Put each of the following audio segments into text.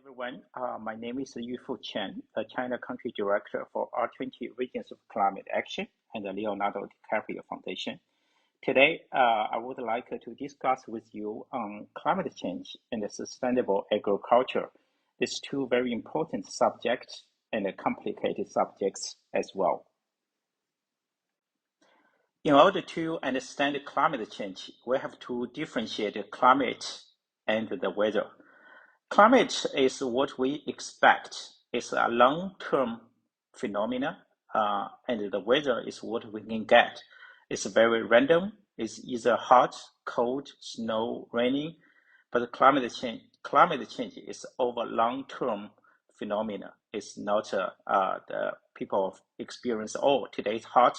everyone. My name is Yufu Chen, the China Country Director for R20 Regions of Climate Action and the Leonardo DiCaprio Foundation. Today, I would like to discuss with you on climate change and sustainable agriculture. These two very important subjects and complicated subjects as well. In order to understand climate change, we have to differentiate climate and the weather. Climate is what we expect. It's a long-term phenomena, and the weather is what we can get. It's very random. It's either hot, cold, snow, raining. But climate change is over long-term phenomena. It's not the people experience. Oh, today is hot,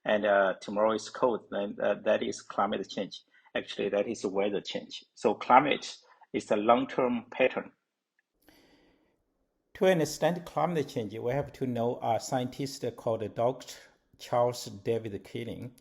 and tomorrow is cold. Then that is climate change. Actually, that is weather change. So climate is a long-term pattern. To understand climate change, we have to know a scientist called Dr. Charles David Keeling,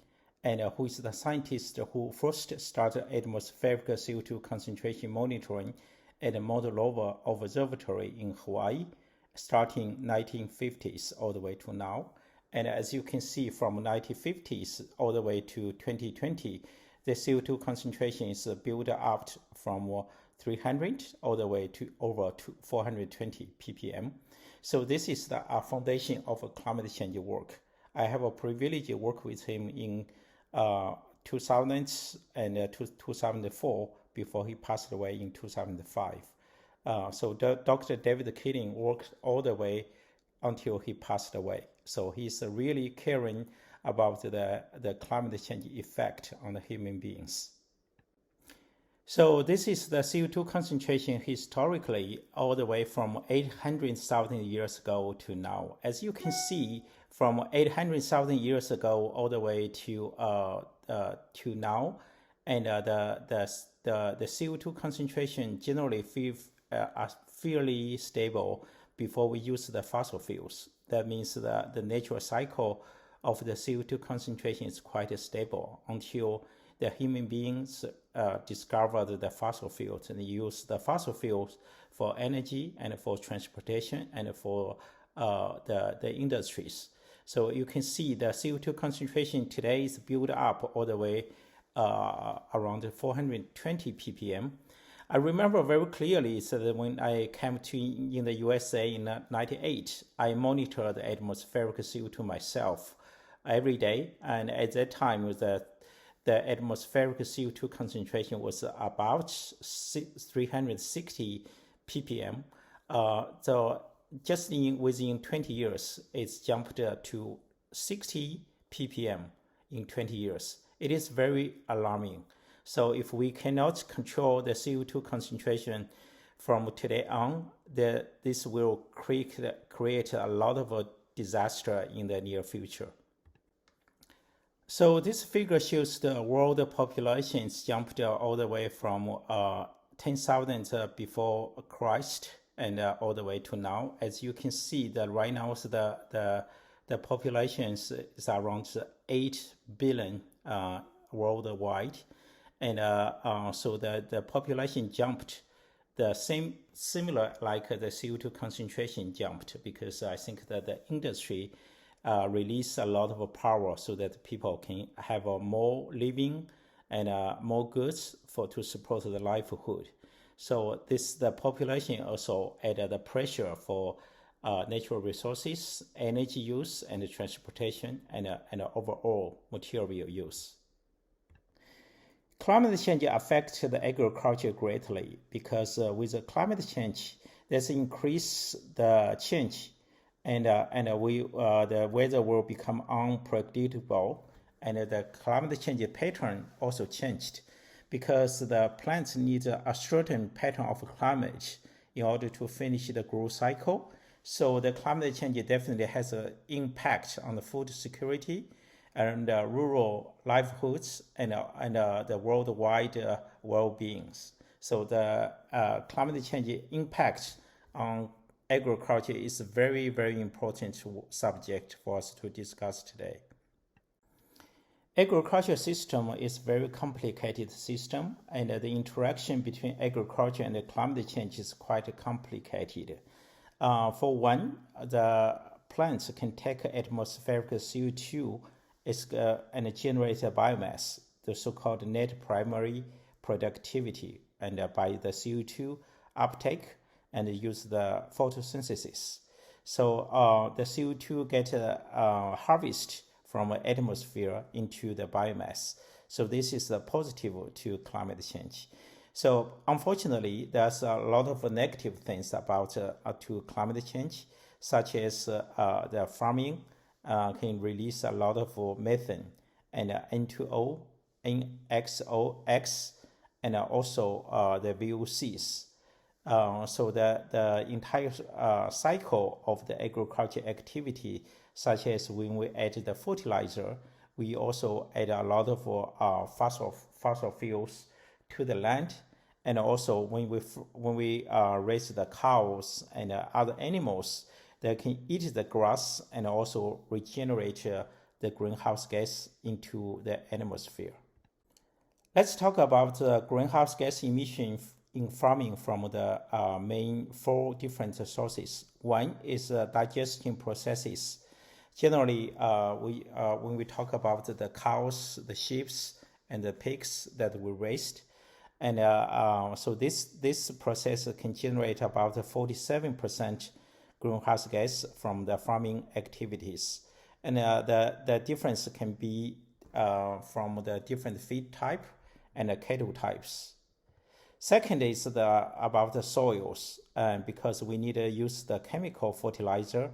and who is the scientist who first started atmospheric CO2 concentration monitoring at the Mauna Loa Observatory in Hawaii, starting 1950s all the way to now. And as you can see, from 1950s all the way to 2020, the CO2 concentration is built up from 300 all the way to over 420 ppm. So this is the foundation of climate change work. I have a privilege to work with him in 2000 and 2004 before he passed away in 2005. So Dr. David Keeling worked all the way until he passed away. So he's really caring about the climate change effect on the human beings. So this is the CO2 concentration historically all the way from 800,000 years ago to now. As you can see, from 800,000 years ago all the way to now, and the CO2 concentration generally are fairly stable before we use the fossil fuels. That means that the natural cycle of the CO2 concentration is quite stable until the human beings discovered the fossil fuels and use the fossil fuels for energy and for transportation and for the industries. So you can see the CO2 concentration today is built up all the way around 420 ppm. I remember very clearly that when I came in the USA in 98, I monitored the atmospheric CO2 myself every day, and at that time the atmospheric CO2 concentration was about 360 ppm. So just within 20 years, it's jumped to 60 ppm in 20 years. It is very alarming. So if we cannot control the CO2 concentration from today on, this will create a lot of disaster in the near future. So this figure shows the world populations jumped all the way from 10,000 before Christ and all the way to now. As you can see, that right now the population is around 8 billion worldwide, and so the population jumped the similar like the CO2 concentration jumped, because I think that the industry release a lot of power so that people can have more living and more goods to support the livelihood. So the population also added the pressure for natural resources, energy use, and transportation, and overall material use. Climate change affects the agriculture greatly because with the climate change, there's increase the change, and the weather will become unpredictable, and the climate change pattern also changed because the plants need a certain pattern of climate in order to finish the growth cycle. So the climate change definitely has an impact on the food security and rural livelihoods and the worldwide well-beings. So the climate change impact on agriculture is a very, very important subject for us to discuss today. Agriculture system is very complicated system, and the interaction between agriculture and climate change is quite complicated. For one, the plants can take atmospheric CO2 and generate a biomass, the so-called net primary productivity, and by the CO2 uptake and use the photosynthesis. So the CO2 get harvested from atmosphere into the biomass. So this is a positive to climate change. So unfortunately, there's a lot of negative things about to climate change, such as the farming can release a lot of methane and N2O, NXOX, and also the VOCs. So the entire cycle of the agriculture activity, such as when we add the fertilizer, we also add a lot of fossil fuels to the land, and also when we raise the cows and other animals, they can eat the grass and also regenerate the greenhouse gas into the atmosphere. Let's talk about the greenhouse gas emission in farming from the main 4 different sources. One is digestion processes. Generally, when we talk about the cows, the sheep, and the pigs that we raised, and so this process can generate about 47% greenhouse gas from the farming activities, and the difference can be from the different feed type and the cattle types. Second is about the soils, because we need to use the chemical fertilizer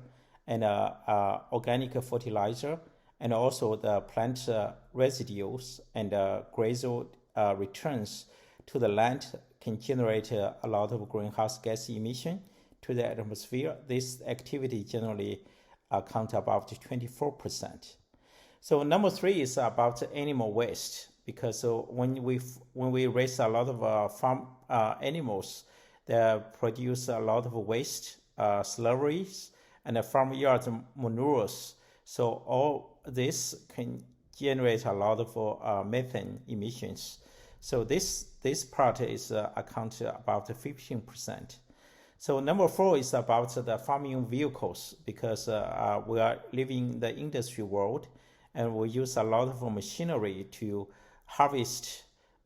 and organic fertilizer, and also the plant residues and gradual returns to the land can generate a lot of greenhouse gas emission to the atmosphere. This activity generally account about 24%. So number 3 is about animal waste, because when we raise a lot of farm animals, they produce a lot of waste, slurries, and farmyard manures. So all this can generate a lot of methane emissions. So this part is account about 15%. So number 4 is about the farming vehicles, because we are living in the industry world, and we use a lot of machinery to harvest,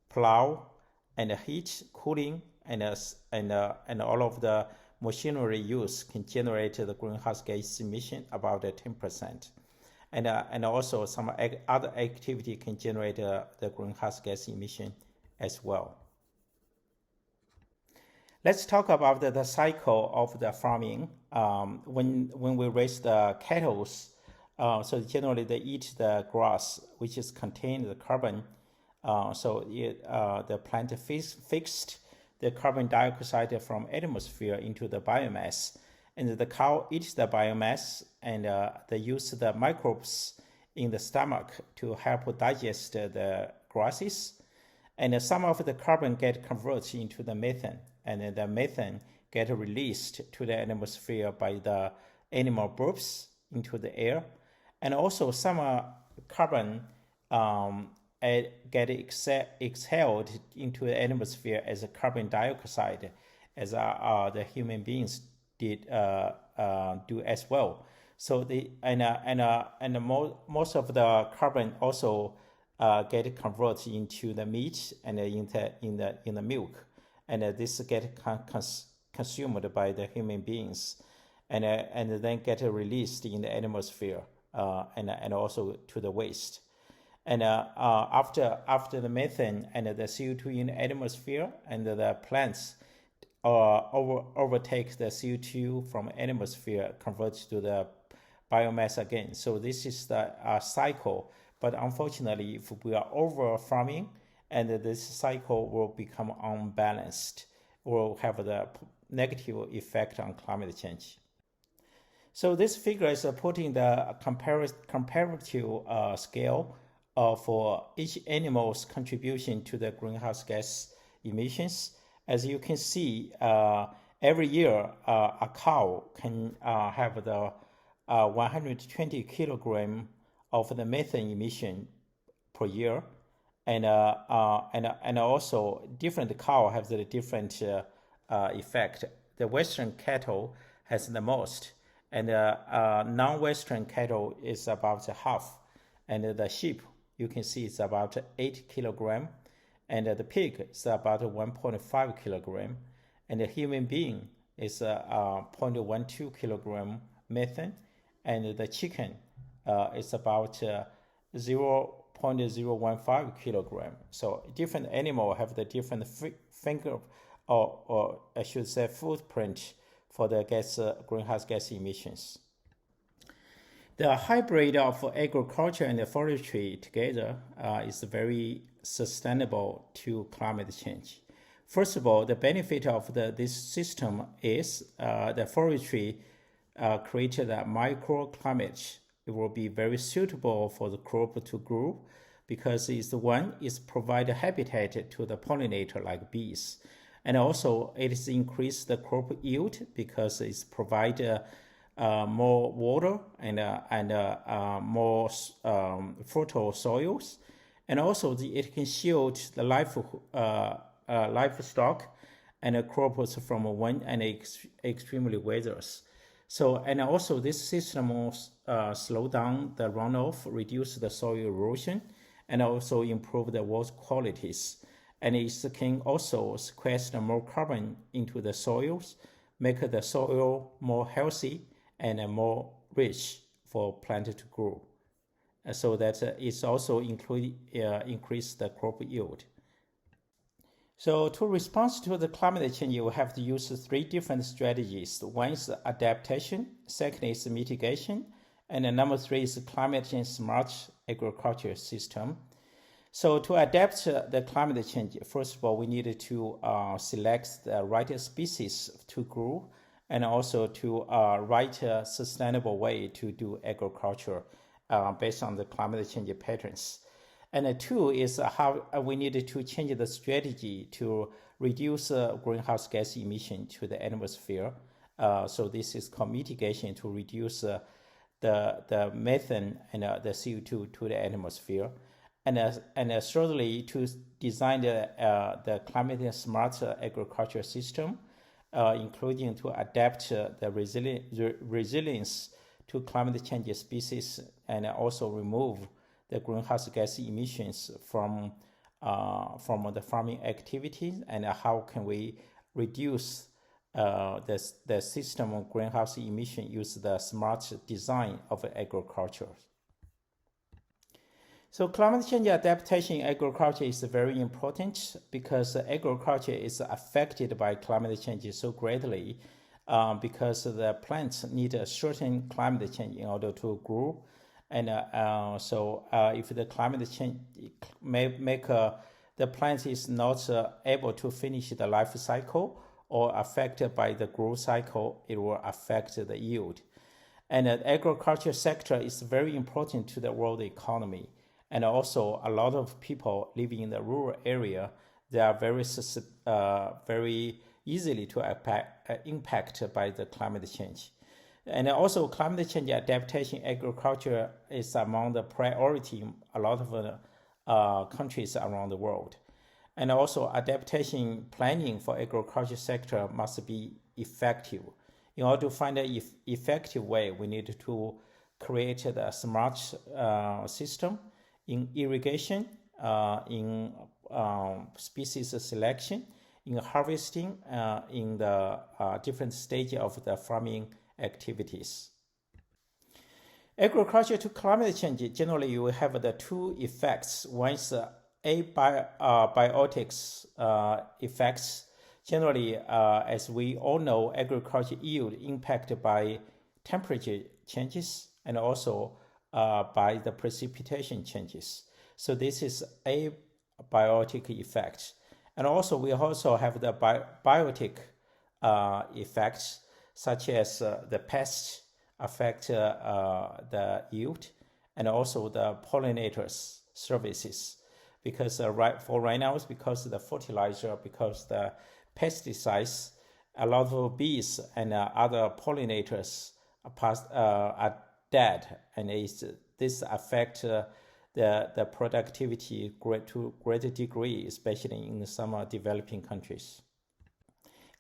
plow, and heat, cooling, and all of the machinery use can generate the greenhouse gas emission about 10%. And also some other activity can generate the greenhouse gas emission as well. Let's talk about the cycle of the farming. When we raise the cattle, so generally they eat the grass, which is contained the carbon. The plant fixed the carbon dioxide from atmosphere into the biomass, and the cow eats the biomass, and they use the microbes in the stomach to help digest the grasses, and some of the carbon get converted into the methane, and the methane get released to the atmosphere by the animal burps into the air, and also some carbon get exhaled into the atmosphere as a carbon dioxide, as the human beings did do as well. So most of the carbon also get converted into the meat and in the milk, and this get consumed by the human beings, and then get released in the atmosphere, and also to the waste. And after the methane and the CO2 in the atmosphere, and the plants overtake the CO2 from atmosphere, converts to the biomass again. So this is the cycle. But unfortunately, if we are over farming, and this cycle will become unbalanced, will have the negative effect on climate change. So this figure is putting the comparative scale for each animal's contribution to the greenhouse gas emissions. As you can see, every year a cow can have the 120 kilogram of the methane emission per year, and also different cow have the different effect. The Western cattle has the most, and non-Western cattle is about half, and the sheep you can see it's about 8 kilogram, and the pig is about 1.5 kilogram, and the human being is 0.12 kilogram methane, and the chicken is about 0.015 kilogram. So different animal have the different finger, or I should say footprint for the greenhouse gas emissions. The hybrid of agriculture and forestry together is very sustainable to climate change. First of all, the benefit of this system is the forestry created a microclimate. It will be very suitable for the crop to grow because it's provide habitat to the pollinator like bees, and also it is increase the crop yield because it's provide more water and more fertile soils, and also it can shield the livestock and crops from wind and extremely weathers. So, and also this system will slow down the runoff, reduce the soil erosion, and also improve the water qualities. And it can also sequester more carbon into the soils, make the soil more healthy and more rich for plant to grow. So that it's also increase the crop yield. So to respond to the climate change, you have to use 3 different strategies. One is adaptation, second is mitigation, and number 3 is climate change smart agriculture system. So to adapt the climate change, first of all, we need to select the right species to grow, and also to right sustainable way to do agriculture based on the climate change patterns. And 2 is how we need to change the strategy to reduce greenhouse gas emission to the atmosphere. So this is called mitigation, to reduce the methane and the CO2 to the atmosphere. And thirdly, to design the climate smart agriculture system, including to adapt the resilience to climate change species, and also remove the greenhouse gas emissions from the farming activities, and how can we reduce the system of greenhouse emission, use the smart design of agriculture. So climate change adaptation in agriculture is very important because agriculture is affected by climate change so greatly because the plants need a certain climate change in order to grow. And so if the climate change make the plant is not able to finish the life cycle or affected by the growth cycle, it will affect the yield. And the agriculture sector is very important to the world economy. And also a lot of people living in the rural area, they are very easily to impact by the climate change. And also climate change adaptation agriculture is among the priority in a lot of countries around the world. And also adaptation planning for agriculture sector must be effective. In order to find an effective way, we need to create a smart system in irrigation, in species selection, in harvesting, in the different stages of the farming activities. Agriculture to climate change, generally you have the 2 effects. One is abiotics effects. Generally, as we all know, agriculture yield impacted by temperature changes and also by the precipitation changes. So this is a biotic effect. And also we also have the biotic effects, such as the pests affect the yield, and also the pollinators services. Because right now, it's because of the fertilizer, because the pesticides, a lot of bees and other pollinators are dead, and this affect the productivity to a greater degree, especially in some developing countries.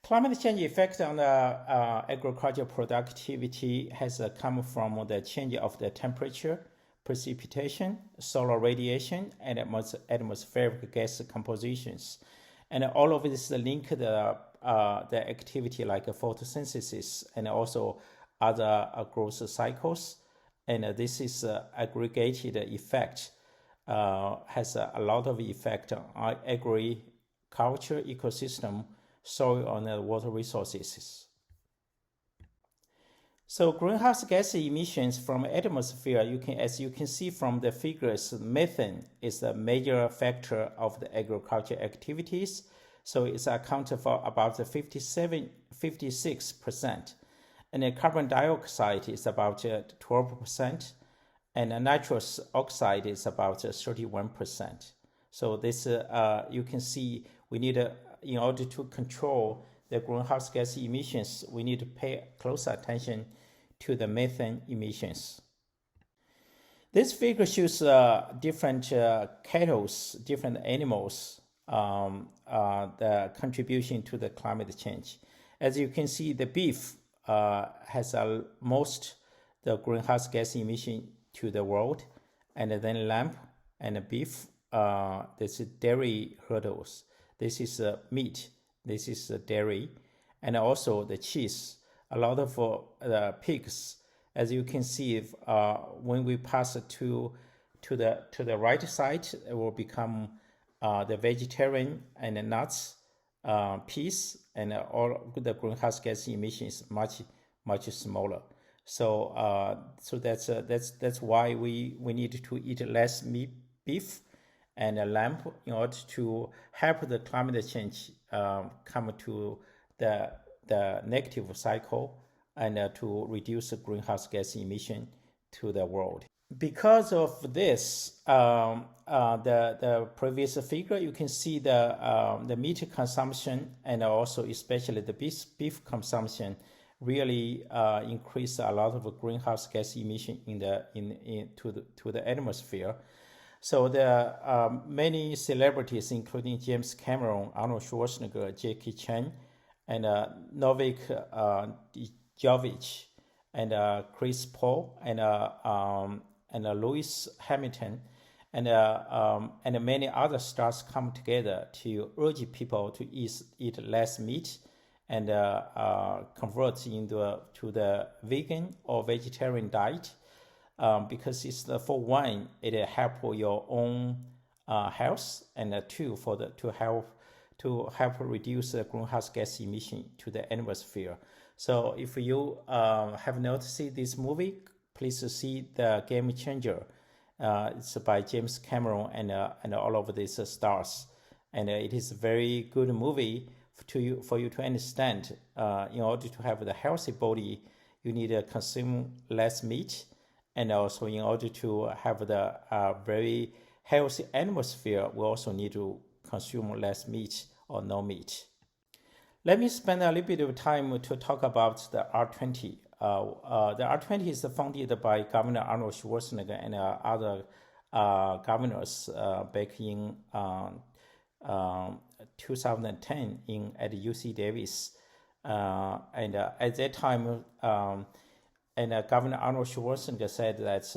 Climate change effect on the agricultural productivity has come from the change of the temperature, precipitation, solar radiation, and atmospheric gas compositions. And all of this link the activity like photosynthesis and also other growth cycles. And this is aggregated effect, has a lot of effect on agriculture, ecosystem, soil, and water resources. So greenhouse gas emissions from atmosphere, as you can see from the figures, methane is a major factor of the agriculture activities. So it's accounted for about 56%. And the carbon dioxide is about 12%. And nitrous oxide is about 31%. So this, you can see we need, in order to control the greenhouse gas emissions, we need to pay close attention to the methane emissions. This figure shows different cattle, different animals, the contribution to the climate change. As you can see, the beef has most the greenhouse gas emission to the world, and then lamb and beef. This is dairy hurdles. This is meat. This is dairy, and also the cheese. A lot of the pigs, as you can see, when we pass to the right side, it will become the vegetarian and the nuts, peas, and all the greenhouse gas emissions much smaller. So that's why we need to eat less beef and lamb in order to help the climate change come to the negative cycle and to reduce the greenhouse gas emission to the world. Because of this, the previous figure, you can see the meat consumption and also especially the beef consumption really increase a lot of greenhouse gas emission to the atmosphere. So there are many celebrities, including James Cameron, Arnold Schwarzenegger, Jackie Chan, and Novak Djokovic, and Chris Paul, and Lewis Hamilton, and many other stars come together to urge people to eat less meat and convert to the vegan or vegetarian diet, because it's for one, it help your own health, and two, to help reduce the greenhouse gas emission to the atmosphere. So if you have not seen this movie, please see the Game Changer. It's by James Cameron and all of these stars, and it is a very good movie for you to understand. In order to have the healthy body, you need to consume less meat, and also in order to have the very healthy atmosphere, we also need to consume less meat or no meat. Let me spend a little bit of time to talk about the R20. The R20 is funded by Governor Arnold Schwarzenegger and other governors back in 2010 at UC Davis. And at that time, Governor Arnold Schwarzenegger said that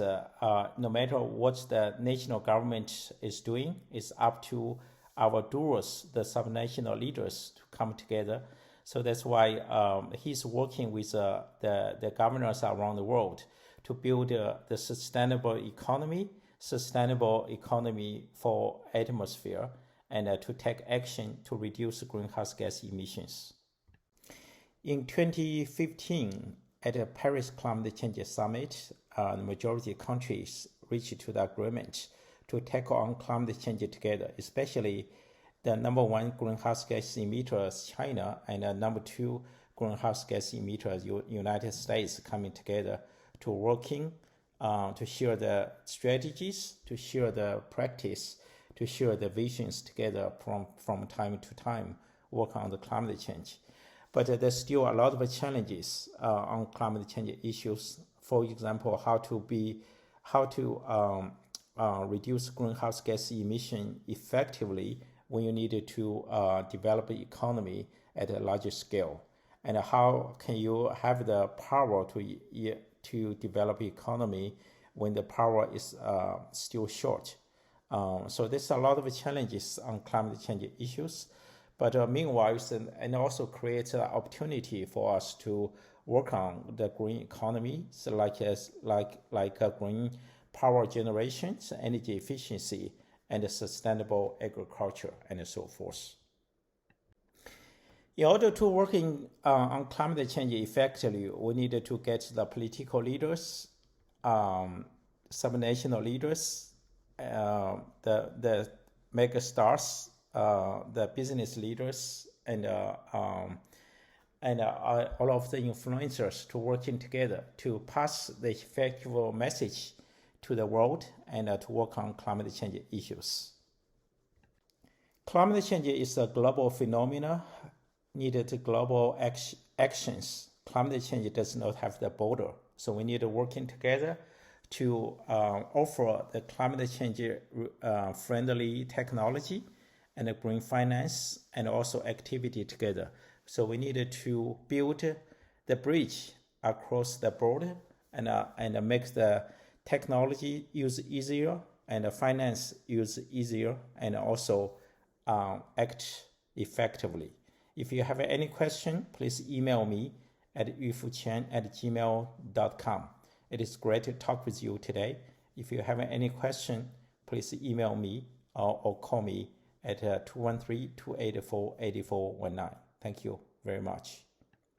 no matter what the national government is doing, it's up to our doers, the subnational leaders, to come together. So that's why he's working with the governors around the world to build the sustainable economy for atmosphere, and to take action to reduce greenhouse gas emissions. In 2015, at the Paris Climate Change Summit, the majority of countries reached to the agreement to tackle on climate change together, especially the number one greenhouse gas emitter, China, and number two greenhouse gas emitter, United States, coming together to working to share the strategies, to share the practice, to share the visions together from time to time, work on the climate change. But there's still a lot of challenges on climate change issues. For example, how to reduce greenhouse gas emission effectively when you need to develop an economy at a larger scale? And how can you have the power to develop economy when the power is still short? So there's a lot of challenges on climate change issues, but meanwhile, and also creates an opportunity for us to work on the green economy, so like green power generations, energy efficiency, and sustainable agriculture, and so forth. In order to work on climate change effectively, we need to get the political leaders, subnational leaders, the mega stars, the business leaders, and all of the influencers to working together to pass the effective message to the world and to work on climate change issues. Climate change is a global phenomenon, needed global actions. Climate change does not have the border, so we need working together to offer the climate change friendly technology and green finance and also activity together. So we needed to build the bridge across the border and make the technology use easier and the finance use easier and also act effectively. If you have any question, please email me at yufuqian@gmail.com. It is great to talk with you today. If you have any question, please email me or call me at 213-284-8419. Thank you very much.